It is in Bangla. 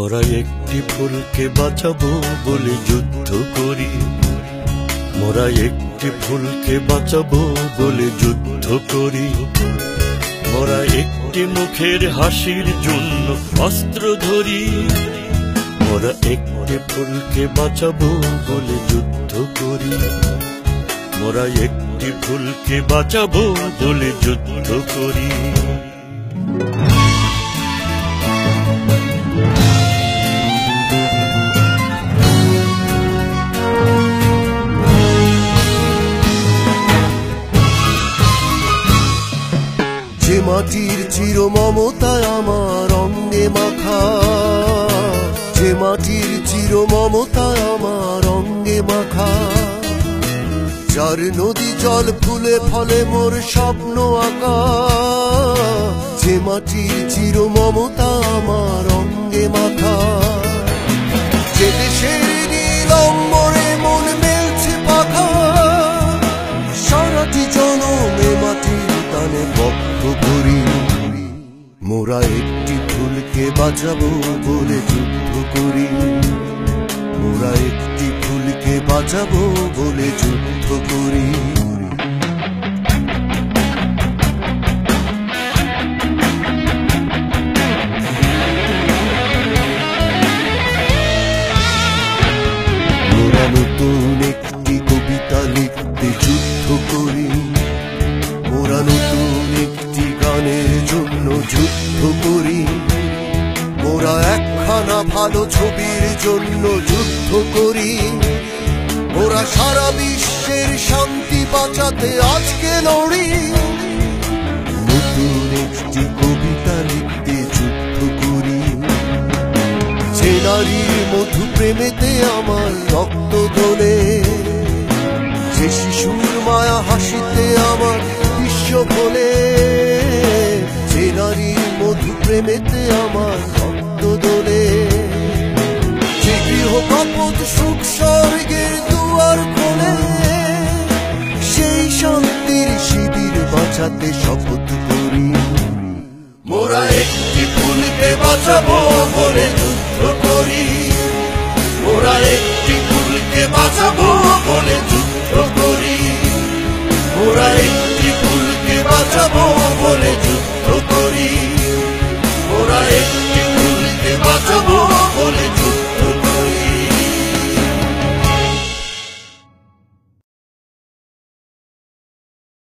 মোরা একটি ফুলকে বাঁচাবো বলে যুদ্ধ করি, মোরা একটি ফুলকে বাঁচাবো বলে যুদ্ধ করি। মোরা একটি মুখের হাসির জন্য অস্ত্র ধরি, মোরা একটি ফুলকে বাঁচাবো বলে যুদ্ধ করি। মোরা একটি ফুলকে বাঁচাবো বলে যুদ্ধ করি। যে মাটির চির মমতায় আমার অঙ্গে মাখা, যে মাটির চির মমতায় আমার অঙ্গে মাখা, যার নদী জল ফুলে ফলে মোর স্বপ্ন আঁকা। যে মাটির চির মমতা আমার অঙ্গে মাখা, যে দেশের নীল অম্বরে মন মেলছে পাখা, সারাটি জনমে মাটির টানে বদ্ধ করি। মোরা একটি ফুলকে বাঁচাবো বলে যুদ্ধ করি, মোরা একটি ফুলকে বাঁচাবো বলে যুদ্ধ করি। মোরা নতুন একটি কবিতা লিখতে যুদ্ধ করি, মোরা নতুন একটি গানের জন্য যুদ্ধ করি। মোরা একখানা ভালো ছবির জন্য যুদ্ধ করি, মোরা সারা বিশ্বের শান্তি বাঁচাতে আজকে লড়ি। নতুন একটি কবিতা লিখতে যুদ্ধ করি, যে নারীর মধু প্রেমেতে আমার রক্ত দোলে, যে শিশুর মায়া হাসিতে আমার বিশ্ব ভোলে, যে নারীর মধু প্রেমেতে আমার রক্ত দোলে, যে গৃহ কপট সুখ স্বর্গের দুয়ার খোলে, সেই শান্তির শিবির বাঁচাতে শপথ করি। মোরা একটি ফুলকে বাঁচাবো বলে যুদ্ধ করি, মোরা